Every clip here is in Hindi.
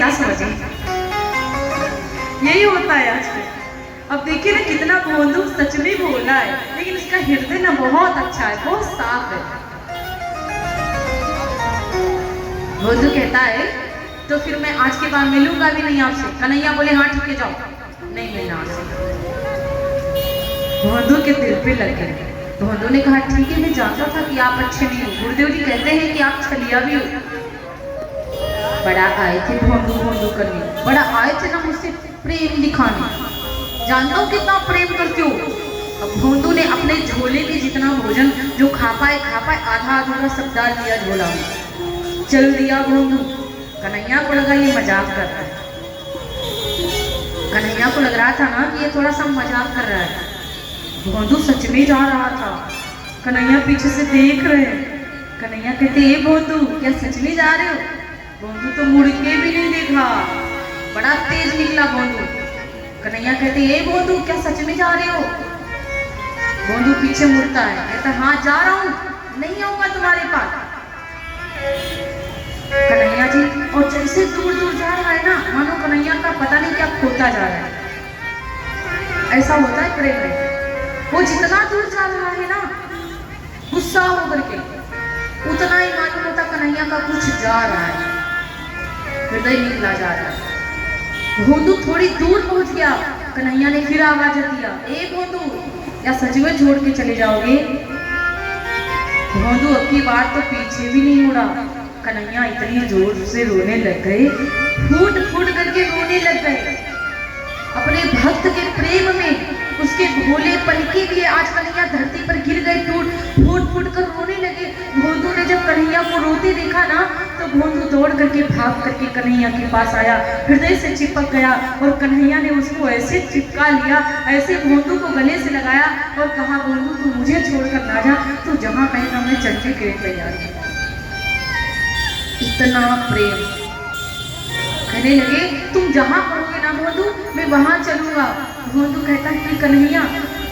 10 बजे। यही होता है आजकल। अब देखिए ना कितना भोंदू सच में बोला है, लेकिन उसका हृदय ना बहुत अच्छा है, बहुत साफ है। भोंदू कहता है तो फिर मैं आज के बाद मिलूंगा भी नहीं आपसे। कन्हैया बोले हाँ ठीक है जाओ, नहीं मिलना आपसे। भोंदू के दिल पे लग गए। भोंदू ने कहा ठीक है, मैं जानता था कि आप अच्छे नहीं हो। गुरुदेव जी कहते हैं कि आप छलिया भी हो। बड़ा आए थे भोंदू भोंदू करने, बड़ा आए थे ना मुझसे प्रेम दिखाने, जानता हूँ कितना प्रेम करती हूँ। अब भोंदू ने अपने झोले में जितना भोजन जो खा पाए आधा अधूरा सब डाल दिया झोला में, चल दिया भोंदू। कन्हैया को लगा ये मजाक कर रहा है। कन्हैया को लग रहा था ना कि ये थोड़ा सा मजाक कर रहा है। भोंदू सच में जा रहा था। कन्हैया पीछे से देख रहे हैं। कन्हैया कहते ये भोंदू क्या सच में जा रहे हो? भोंदू तो मुड़ के भी नहीं देखा, बड़ा तेज निकला भोंदू। कन्हैया कहते ये भोंदू क्या सच में जा रहे हो? भोंदू पीछे मुड़ता है, कहता हाँ जा रहा हूँ, नहीं आऊंगा तुम्हारे पास। कन्हैया जी और जैसे दूर दूर जा रहा है ना, मानो कन्हैया का पता नहीं क्या खोता जा रहा है। ऐसा होता है प्रेम में। वो जितना दूर जा रहा है ना गुस्सा होकर के, उतना ही मालूम होता कन्हैया का कुछ जा रहा है, हृदय निकला जा रहा है। भोंदू थोड़ी दूर पहुंच गया। कन्हैया ने फिर आवाज दिया ए भोंदू या सच में छोड़ के चले जाओगे? भोंदू अब की बार तो पीछे भी नहीं मुड़ा। कन्हैया इतनी जोर से रोने लग गए, फूट फूट करके रोने लग गए अपने भक्त के प्रेम में। उसके भोले पलके लिए आज कन्हैया धरती पर गिर गए, फूट फूट कर रोने लगे। भोंदू ने जब कन्हैया को रोते देखा ना, तो भोंदू दौड़ करके भाग करके कन्हैया के पास आया, हृदय से चिपक गया और कन्हैया ने उसको ऐसे चिपका लिया, ऐसे भोंदू को गले से लगाया और कहा भोंदू तू मुझे छोड़कर ना जा, तू जहां कहेगा मैं चलने के लिए तैयार हूं। इतना प्रेम। कहने लगे तुम जहां कहोगे ना भोंदू मैं वहां चलूंगा। भोंदू कहता है कि कन्हैया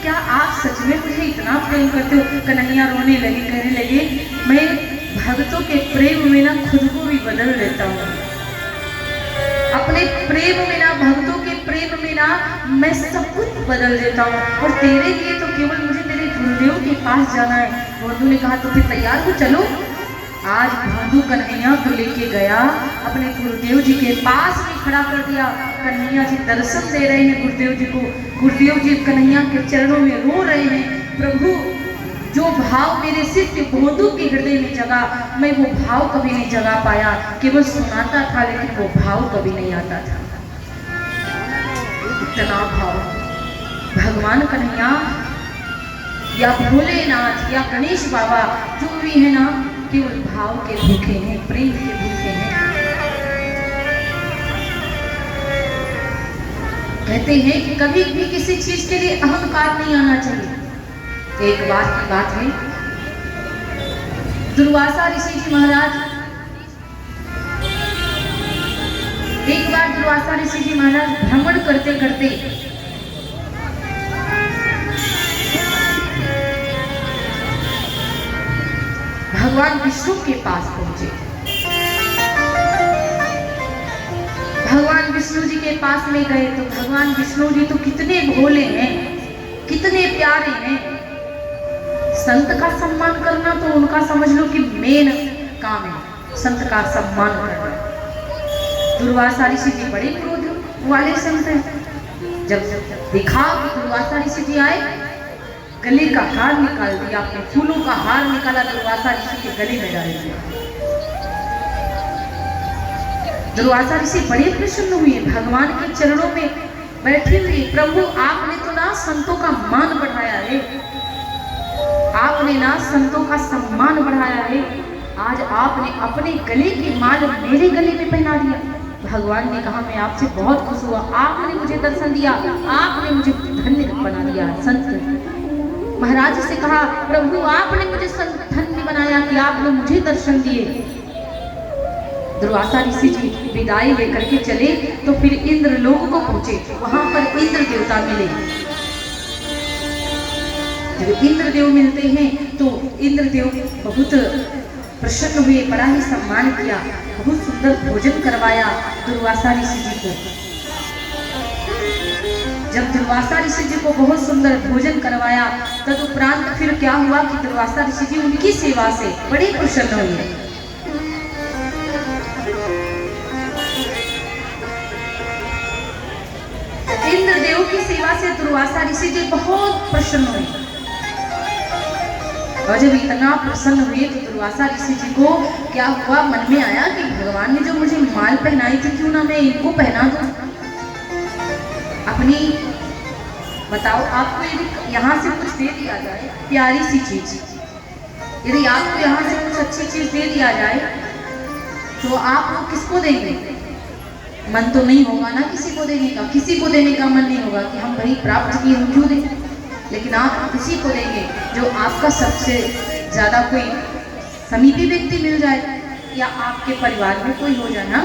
क्या आप सच में मुझे इतना प्रेम करते हो? कन्हैया रोने लगे, कहने लगे मैं भक्तों के प्रेम में ना खुद को भी बदल देता हूँ। अपने प्रेम में ना, भक्तों के प्रेम में ना मैं सब कुछ बदल देता हूँ, और तेरे लिए तो केवल मुझे तेरे गुरुदेव के पास जाना है। भोंदू ने कहा तो फिर तैयार हो चलो। आज भोंदू कन्हैया को लेके गया, अपने गुरुदेव जी के पास में खड़ा कर दिया। कन्हैया जी दर्शन दे रहे हैं गुरुदेव जी को। गुरुदेव जी कन्हैया के चरणों में रो रहे हैं। प्रभु जो भाव मेरे सिर्फ भोंदू के हृदय में जगा, मैं वो भाव कभी नहीं जगा पाया, केवल सुनाता था लेकिन वो भाव कभी नहीं आता था। इतना भाव। भगवान कन्हैया या भोलेनाथ या गणेश बाबा जो भी है ना, केवल भाव के भूखे हैं, प्रेम के भूखे हैं। कहते हैं कि कभी भी किसी चीज के लिए अहंकार नहीं आना चाहिए। एक बार की बात है, दुर्वासा ऋषि जी महाराज, एक बार दुर्वासा ऋषि जी महाराज भ्रमण करते करते भगवान विष्णु के पास पहुंचे। भगवान विष्णु जी के पास में गए तो भगवान विष्णु जी तो कितने भोले हैं, कितने प्यारे हैं। संत का सम्मान करना तो उनका समझ लो कि मेन काम है, संत का सम्मान करना। दुर्वासा ऋषि जी बड़े क्रोध वाले संत हैं। जब देखा कि दुर्वासा ऋषि जी आए, गले का हार निकाल दिया, अपने फूलों का हार निकाला, दुर्वासा ऋषि के गले में डाल दिया। दुर्वासा ऋषि बड़े प्रसन्न हुए, भगवान के चरणों में बैठे हुए, प्रभु आपने तो ना संतों का मान बढ़ाया है, आपने ना संतों का सम्मान बढ़ाया है। आज आपने अपने गले की माल मेरे गले में पहना दिया। भगवान ने कहा मैं आपसे बहुत खुश हुआ, आपने मुझे दर्शन दिया, आपने मुझे धन्य बना दिया। संत महाराज से कहा प्रभु आपने मुझे धन्य बनाया कि आपने मुझे दर्शन दिए। दुर्वासा ऋषि जी विदाई लेकर के चले तो फिर इंद्र लोक को पहुंचे। वहां पर इंद्र देवता मिले। जब इंद्र देव मिलते हैं तो इंद्र देव बहुत प्रसन्न हुए, बड़ा ही सम्मान किया। बहुत सुंदर भोजन करवाया दुर्वासा ऋषि जी को। जब दुर्वासा ऋषि जी को बहुत सुंदर भोजन करवाया, तदुपरांत फिर क्या हुआ कि दुर्वासा ऋषि जी उनकी सेवा से बड़े प्रसन्न हुए। इंद्रदेव की सेवा से दुर्वासा ऋषि जी बहुत प्रसन्न हुए। और जब इतना प्रसन्न हुए तो दुर्वासा ऋषि जी को क्या हुआ, मन में आया कि भगवान ने जो मुझे माल पहनाई थी, क्यों ना मैं इनको पहना दूं। अपनी बताओ, आपको यदि यहाँ से कुछ दे दिया जाए, प्यारी सी चीज, यदि आपको यहाँ से कुछ अच्छी चीज दे दिया जाए तो आप वो किसको देंगे? मन तो नहीं होगा ना किसी को देने का, किसी को देने का मन नहीं होगा कि हम वही प्राप्त किए हम क्यों दें। लेकिन आप किसी को देंगे जो आपका सबसे ज्यादा कोई समीपी व्यक्ति मिल जाए, या आपके परिवार में कोई हो जाए ना,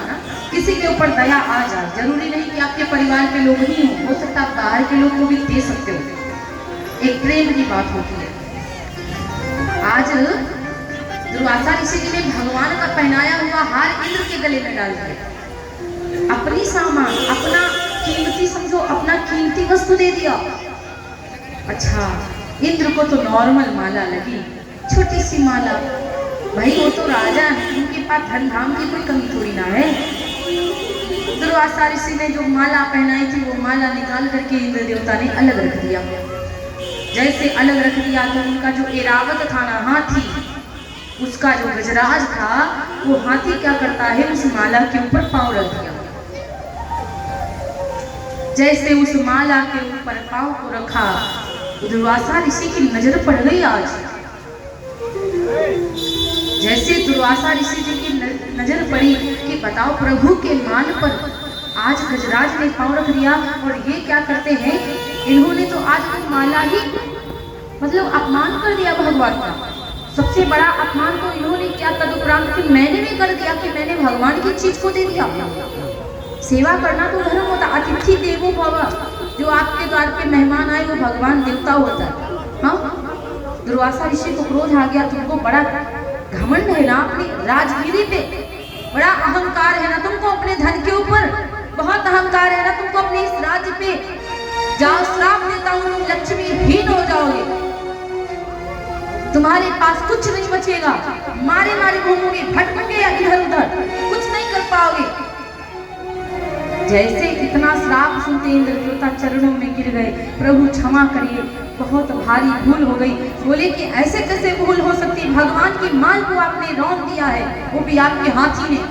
किसी के ऊपर दया आ जाए। जरूरी नहीं कि आपके परिवार के लोग ही हो सकता आप बाहर के लोग को भी दे सकते हो। एक प्रेम की बात होती है। आज दुर्वासा ऋषि जी ने भगवान का पहनाया हुआ हार इंद्र के गले में डाल दिया। अपनी सामान, अपना कीमती, समझो अपना कीमती वस्तु दे दिया। अच्छा, इंद्र को तो नॉर्मल माला लगी, छोटी सी माला। भाई वो तो राजा है, उनके पास धन धाम की कोई कमी थोड़ी ना है। दुर्वासा ऋषि ने जो माला पहनाई थी वो माला निकाल करके इंद्र देवता ने अलग रख दिया। जैसे अलग रख दिया तो उनका जो एरावत था ना, हाथी, उसका जो गजराज था, वो हाथी क्या करता है, उस माला के ऊपर पांव रख दिया। जैसे उस माला के ऊपर पांव को रखा, दुर्वासा ऋषि की नजर पड़ गई आज। जैसे दुर्वासा ऋषि जी की नजर पड़ी कि बताओ, प्रभु के मान पर आज गजराज ने पांव रख दिया, और ये क्या करते हैं, इन्होंने तो आज वो माला ही मतलब अपमान कर दिया भगवान का। सबसे बड़ा अपमान तो इन्होंने क्या, तदुपरांत कि मैंने भी कर दिया कि मैंने भगवान की चीज को दे दिया। सेवा करना तो धर्म होता, अतिथि देवो भव, जो आपके द्वार पे मेहमान आए वो भगवान देवता होता है। हाँ, दुर्वासा ऋषि को क्रोध आ गया, तुमको बड़ा घमंड है ना अपनी राजगिरी पे, बड़ा अहंकार है ना तुमको अपने धन के ऊपर, बहुत अहंकार है ना तुमको अपने इस राज्य पे। जाओ, श्राप देता हूँ, तुम लक्ष्मीहीन हो जाओगे, तुम्हारे पास कुछ नहीं बचेगा, मारे मारे घूमोगे, भटकोगे या इधर उधर, कुछ नहीं कर पाओगे। जैसे इतना श्राप सुनते इंद्र देवता चरणों में गिर गए, प्रभु क्षमा करिए, बहुत भारी भूल हो गई। बोले कि ऐसे कैसे भूल हो सकती, भगवान की माल को आपने रौंद दिया है, वो भी आपके हाथी ने।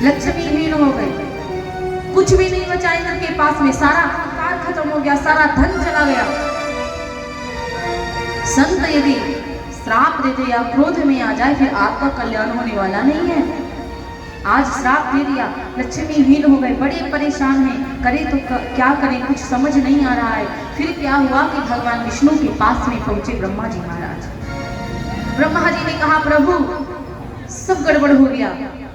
लक्ष्मीहीन हो गए, कुछ भी नहीं बचा इंद्र के पास में, सारा अहंकार खत्म हो गया, सारा धन चला गया। संत यदि श्राप देते या क्रोध में आ जाए, फिर आपका कल्याण होने वाला नहीं है। आज श्राप दे दिया, लक्ष्मीहीन हो गए, बड़े परेशान हैं, करें तो क्या करें, कुछ समझ नहीं आ रहा है। फिर क्या हुआ कि भगवान विष्णु के पास में पहुंचे ब्रह्मा जी महाराज। ब्रह्मा जी ने कहा, प्रभु सब गड़बड़ हो गया,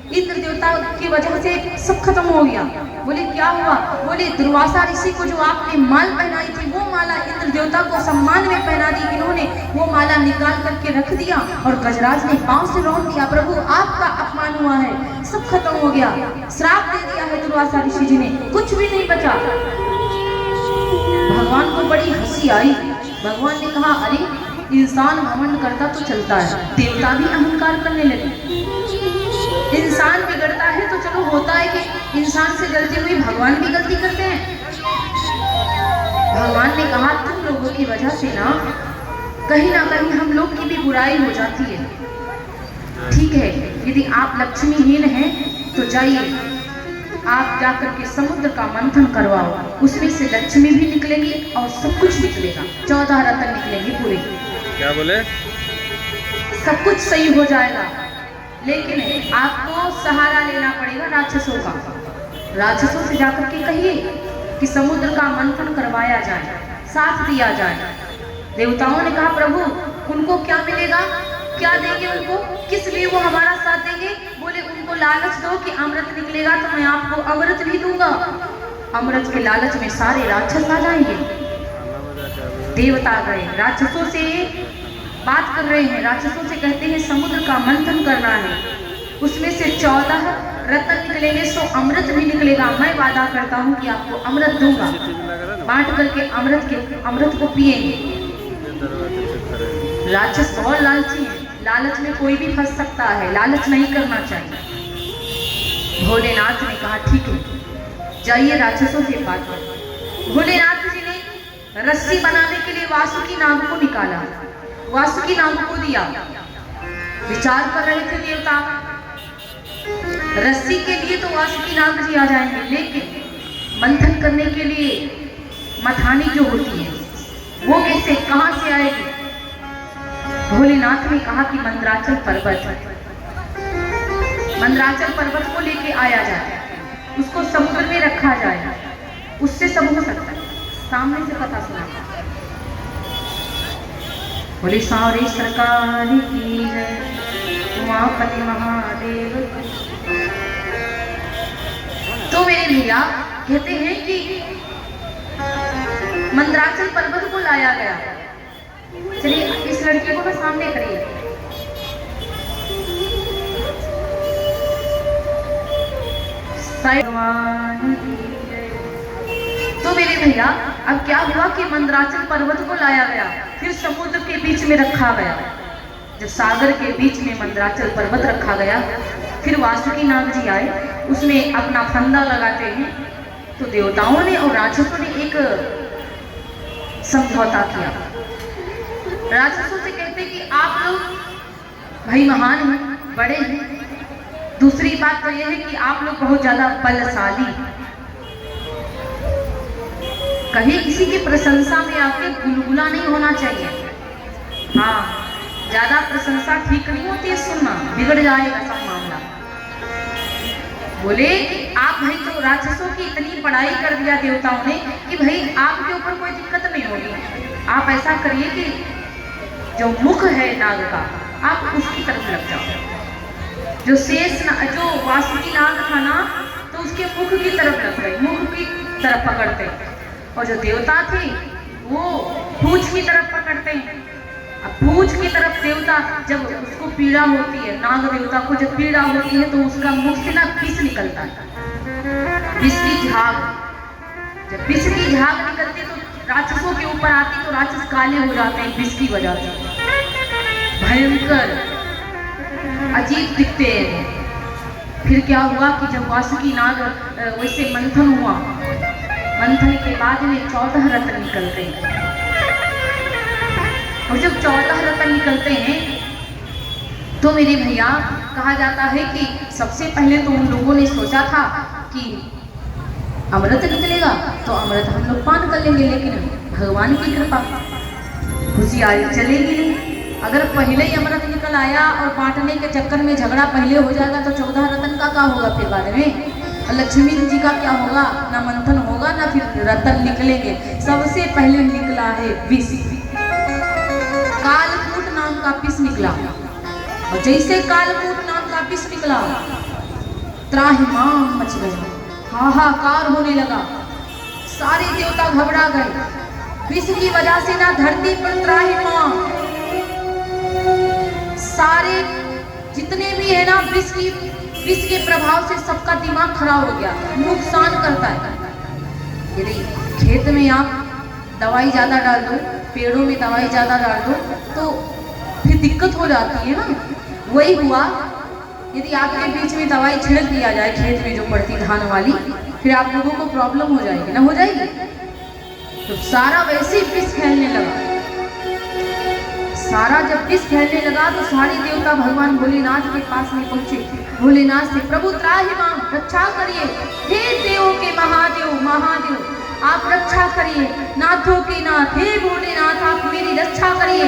इंद्र देवता की वजह से सब खत्म हो गया। बोले क्या हुआ? बोले दुर्वासा ऋषि को जो आपने माल पहनाई थी वो माला इंद्र देवता को सम्मान में पहना दी, इन्होंने वो माला निकाल करके रख दिया और गजराज ने पांव से रौंद दिया। प्रभु आपका अपमान हुआ है, सब खत्म हो गया, श्राप दे दिया है दुर्वासा ऋषि जी ने, कुछ भी नहीं बचा। भगवान को बड़ी हंसी आई। भगवान ने कहा, अरे इंसान घमंड करता तो चलता है, देवता भी अहंकार करने लगे। इंसान बिगड़ता है तो चलो होता है कि इंसान से गलती हुई, भगवान भी गलती करते हैं। भगवान ने कहा, तुम लोगों की वजह से ना कहीं हम लोग की भी बुराई हो जाती है। ठीक है, यदि आप लक्ष्मीहीन हैं तो जाइए, आप जाकर के समुद्र का मंथन करवाओ, उसमें से लक्ष्मी भी निकलेंगी और सब कुछ निकलेगा, 14 रत्न निकलेंगे पूरे। क्या बोले? सब कुछ सही हो जाएगा, लेकिन आपको सहारा लेना पड़ेगा राक्षसों का। राक्षसों से जाकर के कहिए कि समुद्र का मंथन करवाया जाए, साथ दिया जाए। देवताओं ने कहा, प्रभु उनको क्या मिलेगा, क्या देंगे उनको, किस लिए वो हमारा साथ देंगे? बोले उनको लालच दो कि अमृत निकलेगा तो मैं आपको अमृत भी दूंगा। अमृत के लालच में सारे राक्षस आ जाएंगे। देवता गए, राक्षसों से बात कर रहे हैं, राक्षसों से कहते हैं समुद्र का मंथन करना है। उसमें से 14 रत्न निकलेंगे, 100 अमृत भी निकलेगा। मैं वादा करता हूँ कि आपको अमृत दूंगा, बांट करके अमृत को पिएंगे। राक्षस बहुत लालची है, लालच में कोई भी फंस सकता है, लालच नहीं करना चाहिए। भोलेनाथ ने कहा ठीक है, जाइए राक्षसों से बात करो। भोलेनाथ जी ने रस्सी बनाने के लिए वासुकी नाग को निकाला, वासुकी नाग को दिया। विचार कर रहे थे देवता, रस्सी के लिए तो वासुकी नाग जी आ जाएंगे, लेकिन मंथन करने के लिए मथानी जो होती है वो कैसे, कहां से आएगी? भोलेनाथ ने कहा कि मंदराचल पर्वत को लेके आया जाए, उसको समुद्र में रखा जाए, उससे सब हो सकता है। सामने से पता सुना, बोले सारे सरकार की है, उमापति महादेव। तो मेरे भैया कहते हैं कि मंदराचल पर्वत को लाया गया। चलिए इस लड़की को मैं सामने करिए। तो मेरे भैया अब क्या हुआ कि मंदराचल पर्वत को लाया गया, फिर समुद्र के बीच में रखा गया। जब सागर के बीच में मंदराचल पर्वत रखा गया, फिर वासुकी नाग जी आए, उसमें अपना फंदा लगाते हैं। तो देवताओं ने और राक्षसों ने एक समझौता किया। राक्षसों से कहते कि आप लोग भाई महान हैं, बड़े हैं, दूसरी बात तो यह है कि आप लोग बहुत ज्यादा बलशाली, कहीं किसी की प्रशंसा में आके गुलगुला नहीं होना चाहिए। हाँ, ज्यादा प्रशंसा ठीक नहीं होती है, सुनना बिगड़ जाएगा सब मामला। बोले कि आप भाई तो राक्षसों की इतनी बड़ाई कर दिया देवताओं ने कि भाई आपके ऊपर कोई दिक्कत नहीं होगी। आप ऐसा करिए कि जो मुख है नाग का, आप उसकी तरफ लग जाओ। जो जो वासुकी नाग था ना, तो उसके मुख की तरफ लग गए, मुख की तरफ पकड़ते। और जो देवता थे वो पूंछ की तरफ पकड़ते हैं। अब पूंछ की तरफ देवता, जब उसको पीड़ा होती है, नाग देवता को जब पीड़ा होती है, तो उसका मुख से ना विष निकलता है, विष की झाग। जब विष की झाग निकलती तो राक्षसों के ऊपर आती, तो राक्षस काले हो जाते हैं विष की वजह से, भयंकर अजीब दिखते हैं। फिर क्या हुआ कि जब वासुकी नाग वैसे मंथन हुआ, मंथन के बाद में 14 रत्न निकलते हैं। और जब 14 रत्न निकलते हैं तो मेरे भैया कहा जाता है कि सबसे पहले तो उन लोगों ने सोचा था कि अमृत निकलेगा तो अमृत हम लोग पान कर लेंगे, लेकिन भगवान की कृपा खुशियारी चलेगी नहीं। अगर पहले ही अमृत निकल आया और बांटने के चक्कर में झगड़ा पहले हो जाएगा तो 14 रत्न का क्या होगा फिर बाद में? लक्ष्मी जी का क्या होगा? ना मंथन होगा ना फिर रत्न निकलेंगे। सबसे पहले निकला है विष, कालकूट नाम का विष निकला। और जैसे कालकूट नाम का विष निकला, त्राहिमाम मच गया, हाहाकार होने लगा, सारे देवता घबरा गए। विष की वजह से ना धरती पर त्राहिमाम, सारे जितने भी है ना विष के प्रभाव से सबका दिमाग खराब हो गया, नुकसान करता है। यदि खेत में आप दवाई ज्यादा डाल दो, पेड़ों में दवाई ज्यादा डाल दो, तो फिर दिक्कत हो जाती है ना। वही हुआ, यदि आपके बीच में दवाई छिड़क दिया जाए खेत में जो पड़ती धान वाली, फिर आप लोगों को प्रॉब्लम हो जाएगी ना, हो जाएगी। तो सारा वैसे ही विष फैलने लगा। सारा जब विष फैलने लगा तो सारे देवता भगवान भोलेनाथ के पास में पहुंचे। भोलेनाथ से प्रभु त्राहिमाम, रक्षा करिए, हे देवों के महादेव महादेव आप रक्षा करिए, नाथों के नाथ हे भोलेनाथ आप मेरी रक्षा करिए।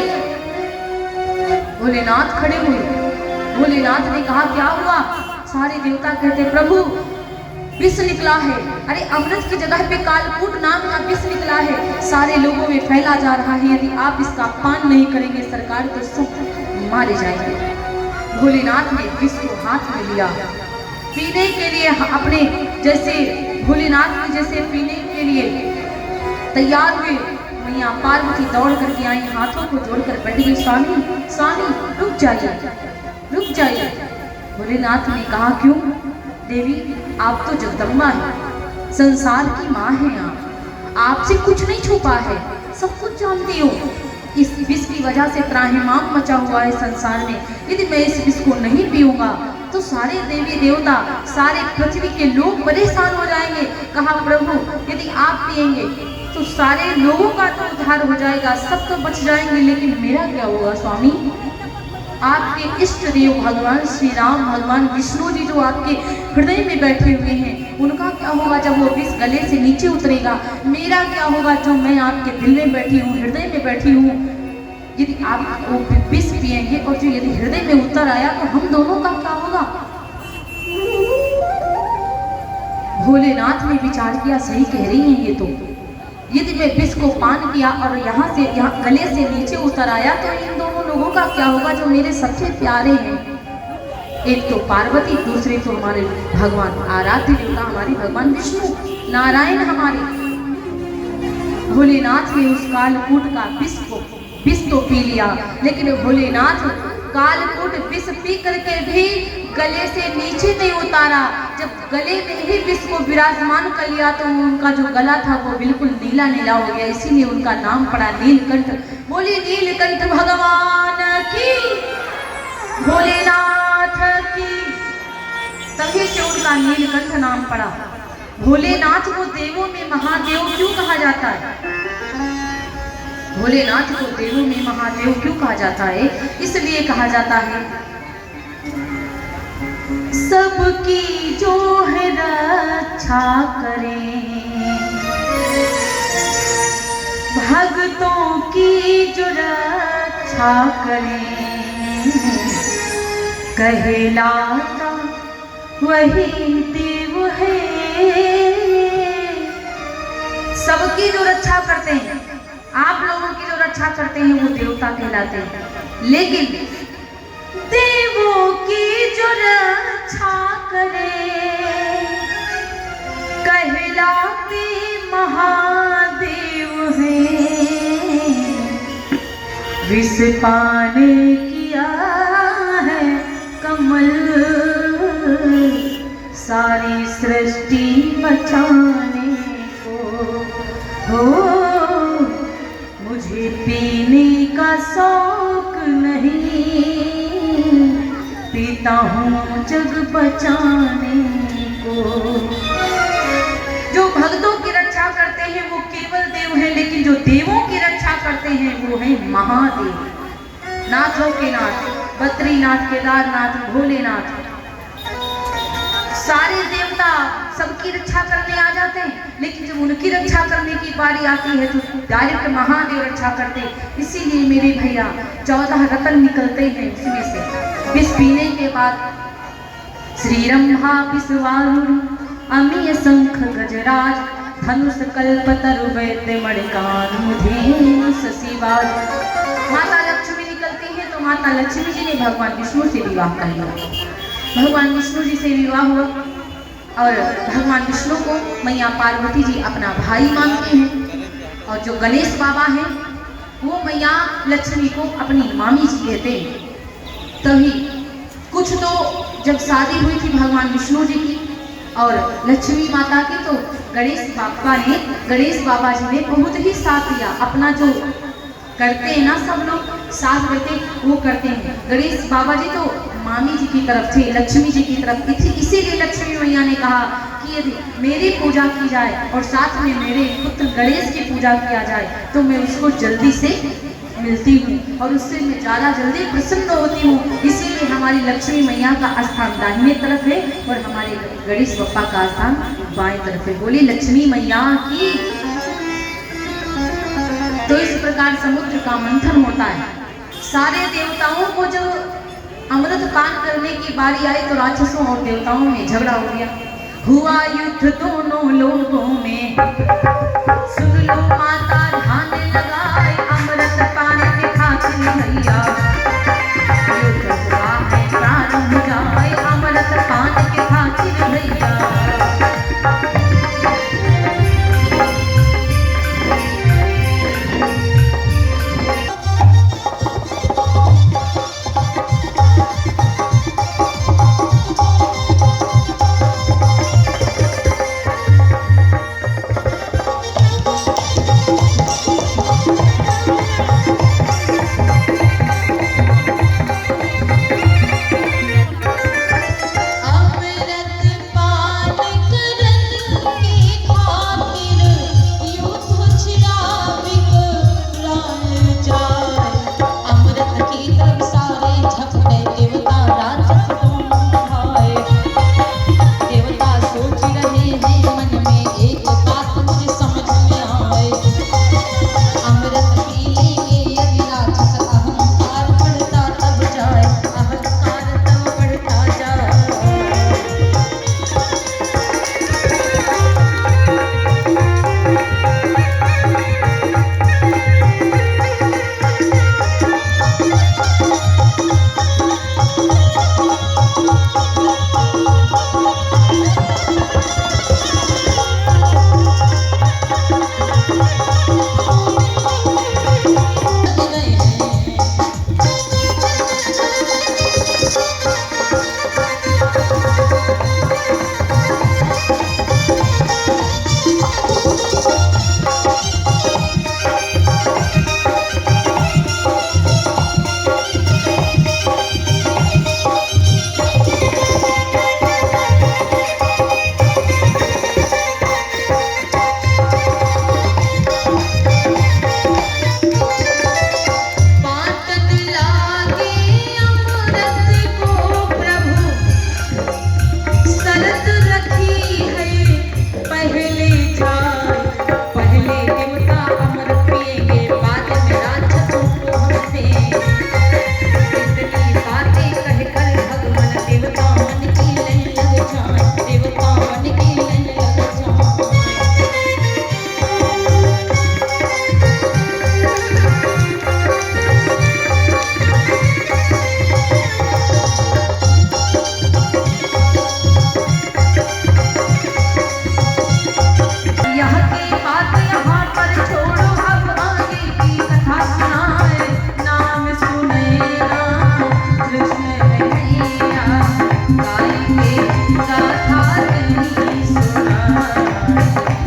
भोलेनाथ खड़े हुए, भोलेनाथ ने कहा क्या हुआ? सारे देवता कहते प्रभु विष निकला है। अरे अमृत की जगह पे कालकूट नाम का विष निकला है, सारे लोगों में फैला जा रहा है। यदि आप इसका पान नहीं करेंगे सरकार तो सब मारे जाएंगे। भोलेनाथ ने विष को हाथ में लिया, पीने के लिए अपने जैसे भोलेनाथ ने जैसे पीने के लिए तैयार हुए, मैया पार्वती दौड़ करके आई, हाथों को जोड़कर बैठ गई, स्वामी स्वामी रुक जाइए रुक जाइए। भोलेनाथ ने कहा क्यों देवी, आप तो जगदम्बा हैं, संसार की माँ हैं आप, आपसे कुछ नहीं छुपा है, सब कुछ जानती हो। इस विष की वजह से त्राहिमाम मचा हुआ है संसार में। यदि मैं इस विष को नहीं पीऊंगा तो सारे देवी देवता, सारे पृथ्वी के लोग परेशान हो जाएंगे। कहा प्रभु, यदि आप पिएंगे तो सारे लोगों का तो उद्धार हो जाएगा, सब तो बच जाएंगे, लेकिन मेरा क्या होगा स्वामी? आपके इष्ट देव भगवान श्री राम, भगवान विष्णु जी जो आपके हृदय में बैठे हुए हैं, उनका क्या होगा जब वो विष गले से नीचे उतरेगा? मेरा क्या होगा जो मैं आपके दिल में बैठी हूँ, हृदय में बैठी हूँ? यदि आप वो विष पिएंगे और जो यदि हृदय में उतर आया तो हम दोनों का क्या होगा? भोलेनाथ ने विचार किया, सही कह रही हैं ये तो। यदि मैं विष को पान किया और यहाँ गले से नीचे उतर आया तो इन दोनों लोगों का क्या होगा जो मेरे सबसे प्यारे हैं? एक तो पार्वती, दूसरे तो हमारे भगवान आराध्य देवता हमारे भगवान विष्णु नारायण हमारे। भोलेनाथ ने उस कालकूट का विष तो पी लिया, लेकिन भोलेनाथ कालकूट विष पी करके भी गले से नीचे नहीं उतारा। जब गले में ही विष को विराजमान कर लिया तो उनका जो गला था वो बिल्कुल नीला नीला हो गया, इसीलिए उनका नाम पड़ा नीलकंठ। बोले नीलकंठ भगवान की, भोलेनाथ की, तभी से उनका नीलकंठ नाम पड़ा। भोलेनाथ को देवों में महादेव क्यों कहा जाता है? भोलेनाथ को देवों में महादेव क्यों कहा जाता है? इसलिए कहा जाता है, सबकी जो है रक्षा करें, भक्तों की जो रक्षा करें, कहलाता वही देव है। सबकी जो रक्षा करते हैं, आप लोगों की जो रक्षा करते हैं वो देवता कहलाते हैं, लेकिन देवों की जो रक्षा करे कहलाते महादेव हैं। विष पान किया है कमल, सारी सृष्टि बचाने को हो। मुझे पीने का शौक नहीं, पीता हूँ जग बचाने को। जो भक्तों की रक्षा करते हैं वो केवल देव हैं, लेकिन जो देवों की रक्षा करते हैं वो है महादेव। नाथों के नाथ, बद्रीनाथ, केदारनाथ, भोलेनाथ, सारे देवता सबकी रक्षा करने आ जाते हैं, लेकिन जब उनकी रक्षा करने की बारी आती है तो डायरेक्ट महादेव रक्षा करते हैं। इसीलिए मेरे भैया 14 रतन निकलते हैं उसमें से। विष पीने के बाद श्री रंभा विश्वारूढ़ अमीय शंख गजराज, धनुष कल्पतरु वैद्य मणिकानुधेनु शशिवाज। माता लक्ष्मी निकलती है तो माता लक्ष्मी जी ने भगवान विष्णु से विवाह कर लिया। भगवान विष्णु जी से विवाह हुआ और भगवान विष्णु को मैया पार्वती जी अपना भाई मानते हैं, और जो गणेश बाबा हैं वो मैया लक्ष्मी को अपनी मामी जी कहते हैं। तभी कुछ तो जब शादी हुई थी भगवान विष्णु जी की और लक्ष्मी माता की, तो गणेश बाबा जी ने बहुत ही साथ दिया। अपना जो करते हैं ना सब लोग साथ देते वो करते हैं। गणेश बाबा जी तो मामी जी की तरफ थे, लक्ष्मी जी की तरफ थी। इसीलिए लक्ष्मी मैया ने कहा कि यदि मेरी पूजा की जाए और साथ में मेरे पुत्र गणेश की पूजा किया जाए तो मैं उसको जल्दी से मिलती हूँ और उससे मैं ज़्यादा जल्दी प्रसन्न होती हूँ। इसीलिए हमारी लक्ष्मी मैया का स्थान दाहिने तरफ है और हमारे गणेश बप्पा का स्थान बाएं तरफ है। बोली लक्ष्मी मैया की। तो इस प्रकार समुद्र का मंथन होता है। सारे देवताओं को जब अमृत पान करने की बारी आई तो राक्षसों और देवताओं में झगड़ा हो गया। हुआ युद्ध दोनों लोगों में, सुन लो माता ध्यान लगाए, अमृत पान के खातिर भैया युद्ध हुआ है प्रारंभ जाए, अमृत पान के खातिर भैया।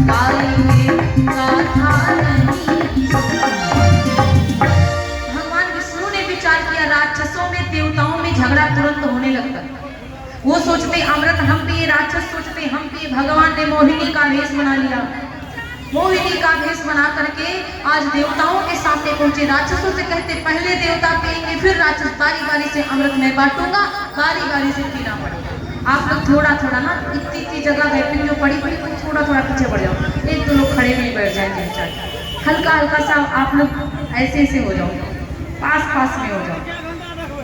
गाएंगे गाथा नहीं। भगवान विष्णु ने विचार किया, राक्षसों में देवताओं में झगड़ा तुरंत होने लगता। वो सोचते अमृत हम पिए, राक्षस सोचते हम पिए। भगवान ने मोहिनी का भेष बना लिया। मोहिनी का भेष बना करके आज देवताओं के सामने पहुंचे। राक्षसों से कहते पहले देवता पिएंगे, फिर राक्षस। बारी बारी से अमृत मैं बांटूंगा, बारी बारी से पीना पड़ेगा। आप लोग थोड़ा थोड़ा ना, इतनी जगह गैपिंग जो पड़ी पड़ी तो थोड़ा थोड़ा पीछे बढ़ जाओ। एक दो लोग खड़े नहीं बैठ जाए, हल्का हल्का सा आप लोग ऐसे ऐसे हो जाओ, पास पास में हो जाओ।